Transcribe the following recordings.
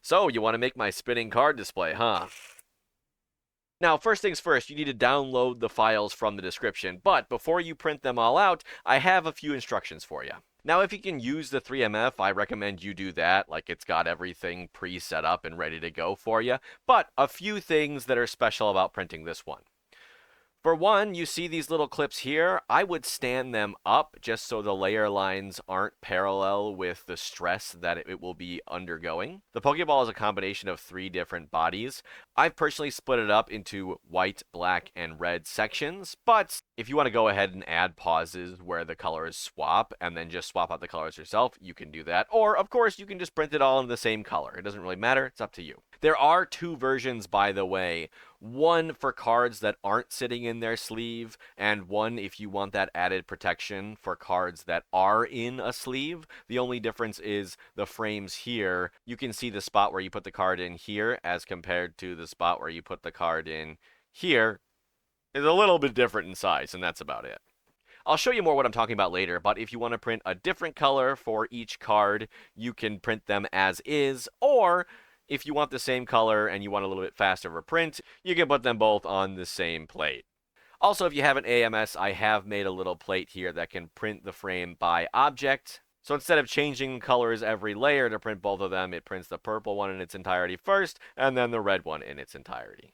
So, you want to make my spinning card display, huh? Now, first things first, you need to download the files from the description, but before you print them all out, I have a few instructions for you. Now, if you can use the 3MF, I recommend you do that, like it's got everything pre-set up and ready to go for you, but a few things that are special about printing this one. For one, you see these little clips here. I would stand them up just so the layer lines aren't parallel with the stress that it will be undergoing. The Pokeball is a combination of 3 different bodies. I've personally split it up into white, black, and red sections, but if you want to go ahead and add pauses where the colors swap and then just swap out the colors yourself, you can do that. Or, of course, you can just print it all in the same color. It doesn't really matter. It's up to you. There are 2 versions, by the way. One for cards that aren't sitting in their sleeve, and one if you want that added protection for cards that are in a sleeve. The only difference is the frames here. You can see the spot where you put the card in here as compared to the spot where you put the card in here is a little bit different in size, and that's about it. I'll show you more what I'm talking about later, but if you want to print a different color for each card, you can print them as is, or if you want the same color and you want a little bit faster of a print, you can put them both on the same plate. Also, if you have an AMS, I have made a little plate here that can print the frame by object. So instead of changing colors every layer to print both of them, it prints the purple one in its entirety first, and then the red one in its entirety.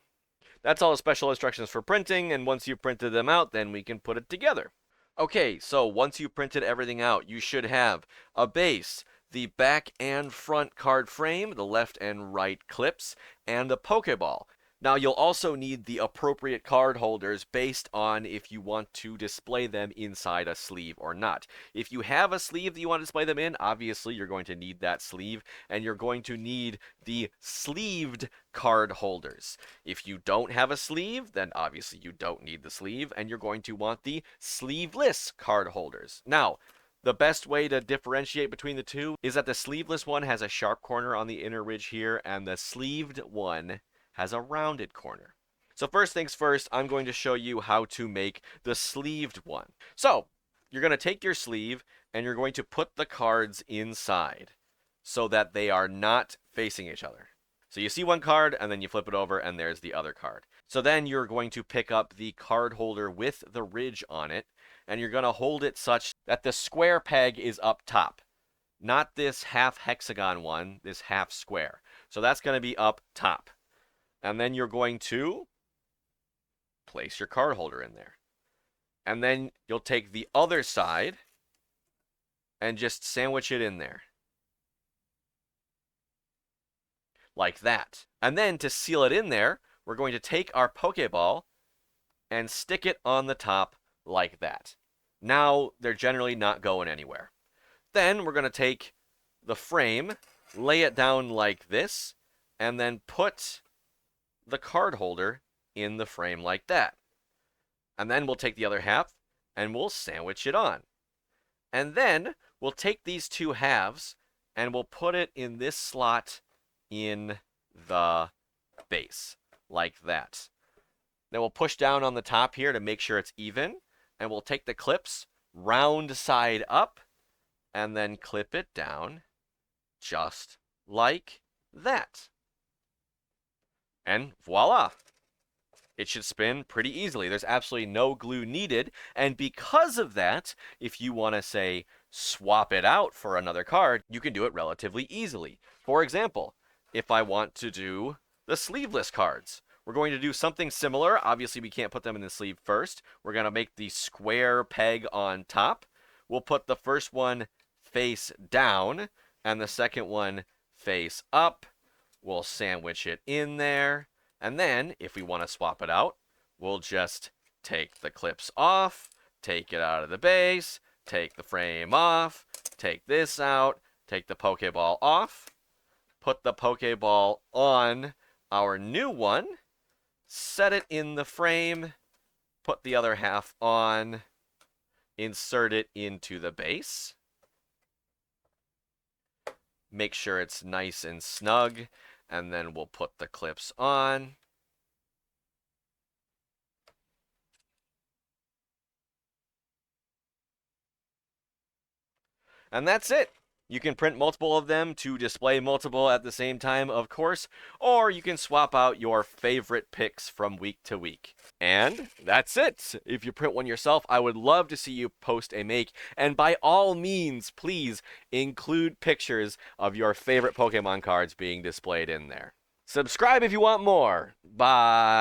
That's all the special instructions for printing, and once you've printed them out, then we can put it together. Okay, so once you've printed everything out, you should have a base, the back and front card frame, the left and right clips, and a Pokeball. Now, you'll also need the appropriate card holders based on if you want to display them inside a sleeve or not. If you have a sleeve that you want to display them in, obviously you're going to need that sleeve, and you're going to need the sleeved card holders. If you don't have a sleeve, then obviously you don't need the sleeve, and you're going to want the sleeveless card holders. Now, the best way to differentiate between the two is that the sleeveless one has a sharp corner on the inner ridge here, and the sleeved one has a rounded corner. So first things first, I'm going to show you how to make the sleeved one. So, you're going to take your sleeve, and you're going to put the cards inside so that they are not facing each other. So you see one card, and then you flip it over, and there's the other card. So then you're going to pick up the card holder with the ridge on it, and you're going to hold it such that the square peg is up top. Not this half hexagon one, this half square. So that's going to be up top. And then you're going to place your card holder in there. And then you'll take the other side and just sandwich it in there. Like that. And then to seal it in there, we're going to take our Pokeball and stick it on the top like that. Now they're generally not going anywhere. Then we're going to take the frame, lay it down like this, and then put the card holder in the frame like that. And then we'll take the other half and we'll sandwich it on. And then we'll take these 2 halves and we'll put it in this slot in the base, like that. Then we'll push down on the top here to make sure it's even, and we'll take the clips round side up and then clip it down just like that. And voila! It should spin pretty easily. There's absolutely no glue needed, and because of that, if you want to, say, swap it out for another card, you can do it relatively easily. For example, if I want to do the sleeveless cards, we're going to do something similar. Obviously, we can't put them in the sleeve first. We're going to make the square peg on top. We'll put the first one face down and the second one face up. We'll sandwich it in there. And then, if we want to swap it out, we'll just take the clips off, take it out of the base, take the frame off, take this out, take the Pokeball off, put the Pokeball on our new one, set it in the frame, put the other half on, insert it into the base, make sure it's nice and snug, and then we'll put the clips on. And that's it. You can print multiple of them to display multiple at the same time, of course, or you can swap out your favorite picks from week to week. And that's it. If you print one yourself, I would love to see you post a make, and by all means, please include pictures of your favorite Pokemon cards being displayed in there. Subscribe if you want more. Bye.